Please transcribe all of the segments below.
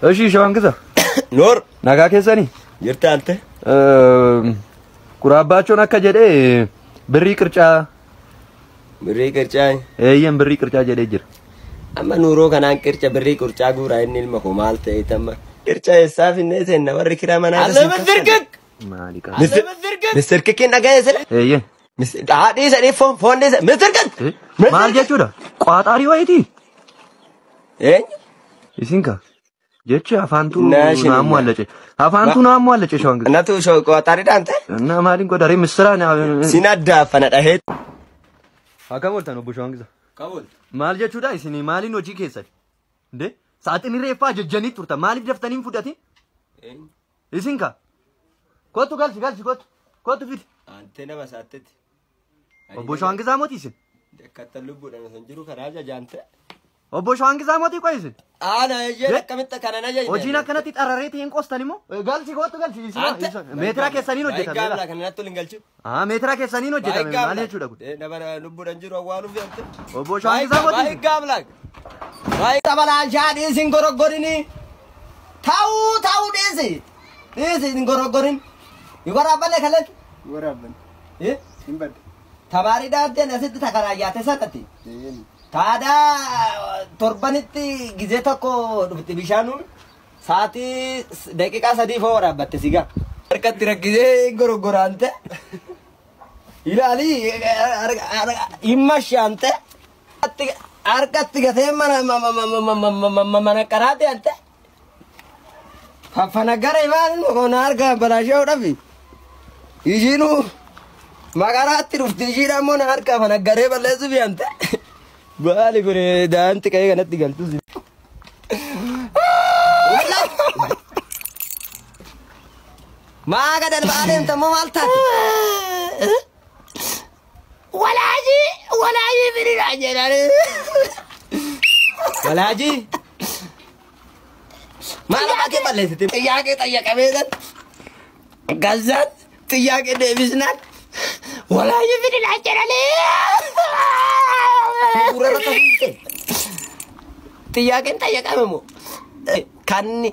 እሺ ሸዋን ግዛ ኖር ናጋ ከሰኒ ይርታ አንተ ቁራባቸውን አከጀደ ብሪ ቅርጫ እየም ብሪ ቅርጫ ጀደ ጅር አማ ኑሮ ከናን ቅርጫ ብሪ ቅርጫ ጉራ እኔል መኮ ማልተ ይተማ ቅርጫ የሳፊነት እና ወር ክራማና አለመዝርግክ ማሊካ ምስተርክክ ነጋ የሰለ እየ አዲ ሰኔ ፎን ምስተርክክ ማልጀቹዳ ቋጣሪ ወይቲ ይሲንካ ጀቺ አፋንቱ ናሟለጨ ሸዋን ግዛ እናቱ ሸው ቋጣሪ ዳንተ እና ማሊን ቆዳሪ ምስራና ሲናዳ ፈነዳ ሄት አካሞልታ ነው ቡሻን ግዛ ካቦል ማልጀቹዳ ይሲኒ ማሊን ወጂ ከሰል እንዴ ሳጥኒ ሬፋ ጀጀኒ ቱርታ ማሊ ደፍተኒን ፉዳቲ ይሲንካ ኮቱ ጋልሲ ኮቱ ፊት አንተ ነባሳተት ቡሻን ግዛ ሞት ይስን ከተሉ ቡዳ ነው እንጅሩ ከራጃ ጃንተ ቡሻን ግዛ ሞት ይቆይስን አና የለከምተ ካናና ያ ኦጂና ከነቲ ጠራሬት ይን ቆስተኒሞ ጋልሲ ኮቱ ጋልሲ ይስን ሜትራ ከሰኒ ነው ጀታ ጋብላ ከነቱ ልንገልቹ ሜትራ ከሰኒ ነው ጀታ ማለቹ ደጉ ነበር ልቡዳ እንጅሩ አዋሉ ፊንተ ቡሻን ግዛ ሞት ጋብላ ዋይ ተበላሻዲ ሲንጎረጎሪኒ ታው ዴዚ ሲንጎረጎሪን ይጎራበለ ከለክ ይጎራበል ሲንበድ ተባሪ ዳንተ ነስት ተከራያተ ሰጠቲ ታዳ ቶርባኒቲ ጊዜ ተኮ ዱፍቲ ቢሻኑ ሳቲ ደቂቃ ሰዲ ፎራበተ ሲጋ አርከት ረግዜ ጎረጎራንተ ይላሊ ይማሽ አንተ አርከት ገተ መነቀራቴ አንተ ፈነገረ ይባል ነው አርጋ በላሻው ደፊ ይጂኑ ማጋራት ዱፍቲ ይጂራሞ አርጋ ፈነገረ በለዝ ቢያንተ ባሊ ጉሬ ዳንት ከይ ገነት ይገልጡ ማጋደል ባለም ተሞ ማልታት ወላጂ ብሪራ ጀራለ ወላጂ ማለባከ በለስ ጥያቄ ጠየቀ ቤዘን ጋዛን ጥያቄ ደብስናል ወላጂ ብሪራ ጀራለ ጥያቄን ጠየቀ መሞ ካኒ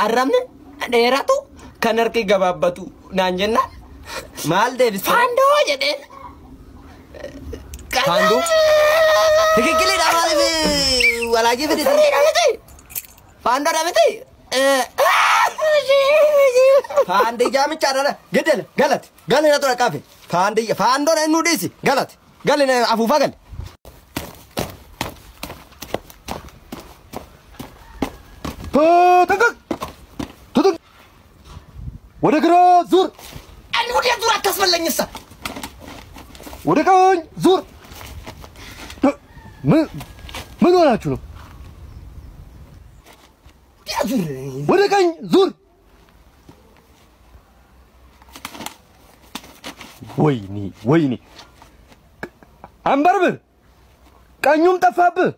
አራምን ደራቱ ከነርኪ ገባበቱ ናንጀና ማል ደብስ ፋንዶ ጀደ ፋንዶ ትክክል ዳማለ ወላጂ ብሪራ ፋንዶ ዳመቴ ፋንዲ ጃም ቻራለ ገደለ ገለት ገለና ተራ ካፌ ፋንዶ ነው ዲሲ ገለት ገለና አፉፋ ገል ተጠቅ ወደ ግራ ዙር ወደ ዙር አታስበለኝሳ ወደ ቀኝ ዙር ምን ሆናችሁ ነው ወደ ቀኝ ዙር ወይኔ አንበርብር ቀኙም ጠፋብህ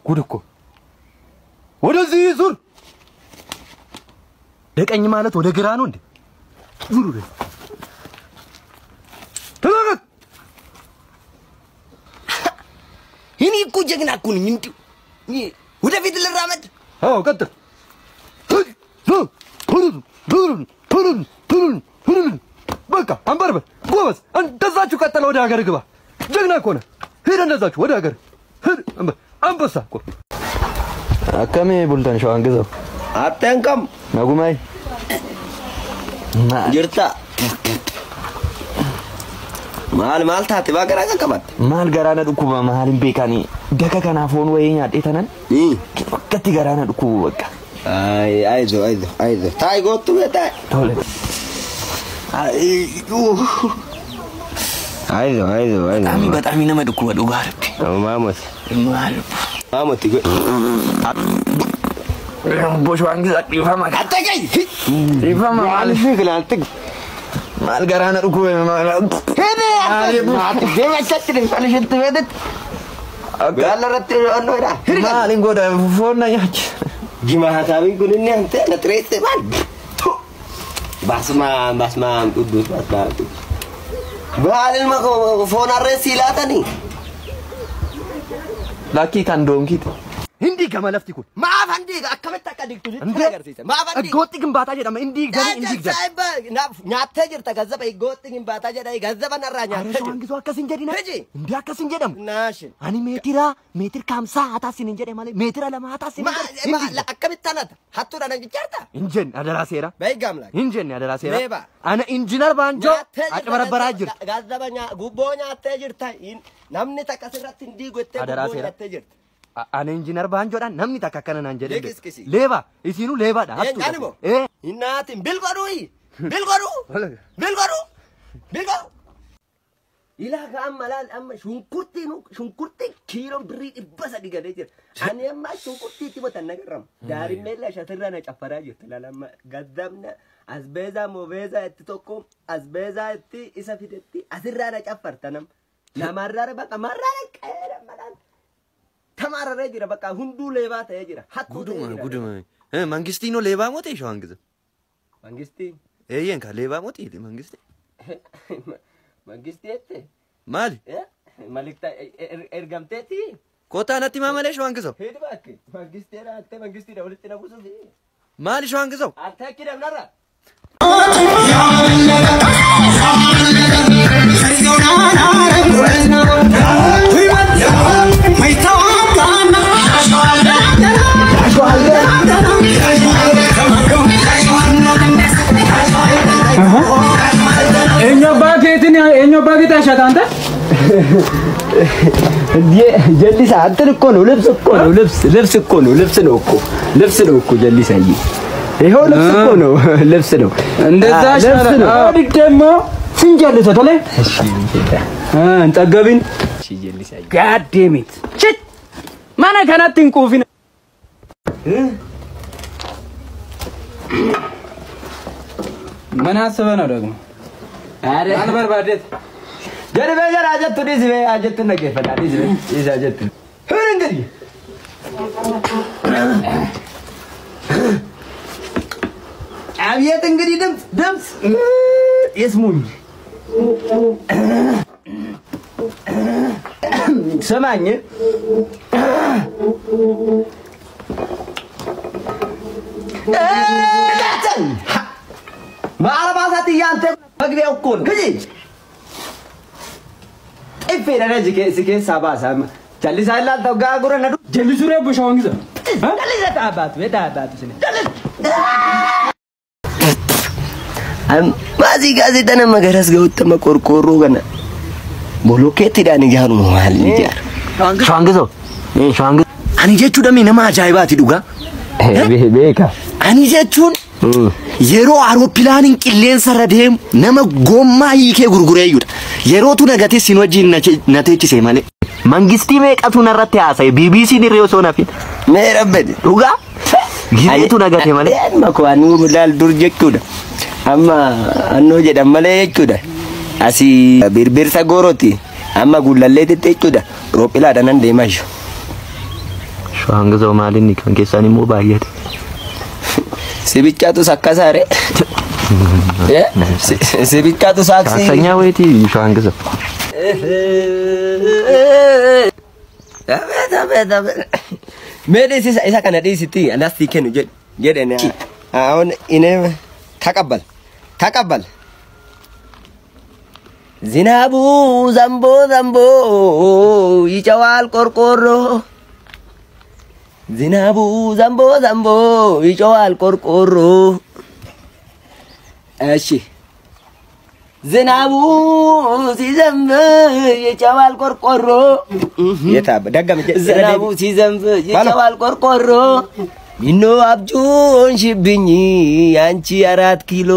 ጉድ እኮ ወደዚህ ዙር ለቀኝ ማለት ወደ ግራ ነው እንዴ ዙር ወደ ተላቀቅ ይሄን እኮ ጀግና እኮ ነኝ እንዴ ወደ ፊት ልራመድ አዎ ቀጥል በቃ አንበርብር ጎበዝ እንደዛችሁ ቀጥል ወደ ሀገር ግባ ጀግና እኮ ነህ ሄደ እንደዛችሁ ወደ ሀገር ሄድ አንበሳ እኮ አከሜ ቡልታን ሸዋን ግዛው አጠንቀም ነጉማይ ጅርታ ማል ታቲ ባገራ ከከባት ማል ገራና ዱኩ በማልም ቤካኒ ደከ ከናፎን ወይኛ ዴተነን ከቲ ገራና ዱኩ በቃ አይዞ ታይ ጎቱ በታ ቶለ አይዞ በጣም ይነመድኩ ወዱ ጋር ማሞት ቦሽዋን ግዛ ይፋማ አጠቀይ ይፋማ ማልሽ ግላልጥ ማልገራና ዱኩ ሄደ ደማቻት ለፈልሽት ወደት ጋለረት አንዶራ ማሊን ጎዳ ፎና ያች ጂማሃታቢ ጉልኒ አንተ ለጥሬት ማን ባስማ ቅዱስ ባስባቱ ባልን ፎና ረሲላተኒ ላኪ ካንዶንኪት hindi gama lafti kun maaf handiiga akkamitti akka digtu Ande? agarsiisa maaf handiiga gootti gimbaataa jedhama hindi gama hindi gama nyaattee jirta gazzaba gootti gimbaataa jedha gazzaba narraa Are nyaattee shawaan gisoo akkasin jedhina Heji. hindi akkasin jedhamu naashin ani meetir kaamsaa hataasin hin jedhe malee meetira lama hataasin hin jedhe akkamitti tanata hattuudhaan hangichaarta hin jenne adaraa seera bayi gaamlaa hin jenne adaraa seera Leeba. ana injinar baanjoo acbarabaraa jirta gazzaba gubboo nyaattee jirta namni takka sirratti hin diigu jettee Adaraa gubboo seera. nyaattee jirta ana injinar baanjoodhaan namni takka akkana naan jedhe Leeqiskisi. leeba isiinuu leebaadha Eenyaan immoo? Innaatiin bilgodhuu ilaaga amma laal amma shunkurtii kiiloon birrii 300 gadee jira. Ani amma shunkurtiitti botan nagarramu. Daa'imman shatirra na caffaraa jirti laal amma gaddabna asbeezaa moobeezaa itti tokko asbeezaa itti isa fidetti asirraa na caffarta nam. Namarraa baqa marraa qeera malaan. Tamararee jira baqa hunduu leebaa ta'ee jira. Guduma. Mangistiino leebaa mootee shawaan gisa. Mangistii. Eeyyen ka leebaa mootee mangisti. Mangisteette. Maali? Malikta ergamteeti. Kootaa natti maamalee shawaan gisa. Hidi bakke. Mangisteera atte mangistiidha walitti na buusuuf. Maali shawaan gisa? Atte akki dabnarra. Enyo bagita shatanta. ጀሊሳ አንተን እኮ ነው ልብስ እኮ ነው ልብስ እኮ ነው ልብስ ነው እኮ ጀሊሳዬ ይሄው ልብስ እኮ ነው ልብስ ነው እንደዛ ሻላ አዲክ ደግሞ ስንጀልሰ ተለይ እሺ እንጠገብን እሺ ጀሊሳዬ God damn it shit ማና ከናትን ኮፊን ምን አስበህ ነው ደግሞ አረ አልበርባዴት ጀልበ ጀራ አጀቱ ዲስ በ አጀቱ ነገ ፈታ ዲስ በ ዲስ አጀቱ ምን እንግዲህ አብየት እንግዲህ ድምጽ ይስሙኝ ሰማኝ ማራባሳት ያንተ መግቢያው እኮ ነው ግጂ ኢፌራ ነጅ ከስከ ሳባሳ ጀሊሳ ይላል ተጋጉረ ነዱ ጀሊሱ ረብ ሻውን ግዛ ጀሊሳ ታባት በታባት ስለ ማዚ ጋዜጣና መገረስ ገውት መቆርቆሮ ገና ቦሎኬት ዳን ይያሩ ማል ይያር shawaan ani jechu dami nama ajaa'ibaati dhuga beeka ani jechuun yeroo aeropilaanin qilleensa irra deemu nama gommaa hiikee gurgureeyyudha yerootu nagatee sin wajjin nateechise malee mangistii meeqatu narratti haasaye BBC dirree osoo nafin mee rabbedi dhugaa gizeetu nagate malee amma ko anu laal dur jechuudha amma annoo jedhan malee jechuudha asi birbirsa gooroti amma gullalleetitti jechuudha roophilaadha nan deemashu shawaan gisa maalinni kan keessan immoo baay'ate sibichaatu sakkasaare sibichaatu saksi aksanyaa weeti shawaan gisa Medis isa kana disitti anasti kenu jedene aon ine takabbal ዝናቡ ዘንቦ ይጨዋል ቆርቆሮ ዝናቡ ዘንቦ ይጨዋል ቆርቆሮ እሺ ዝናቡ ሲዘንብ ይጨዋል ቆርቆሮ የታበ ደገም ዝናቡ ሲዘንብ ይጨዋል ቆርቆሮ ሚኖ አብጁን ሽብኝ አንቺ 4 ኪሎ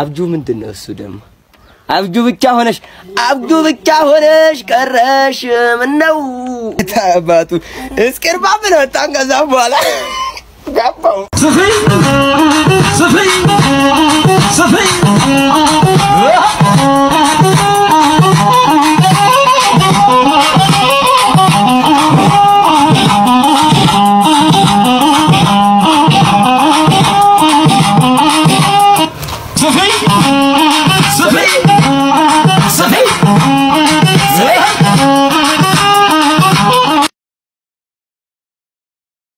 አብጁ ምንድነው እሱ ደግሞ አብጁ ብቻ ሆነሽ ቀረሽ ምነው ታባቱ እስቅርባ ምን ወጣን ከዛም በኋላ ገባው ሰፈይ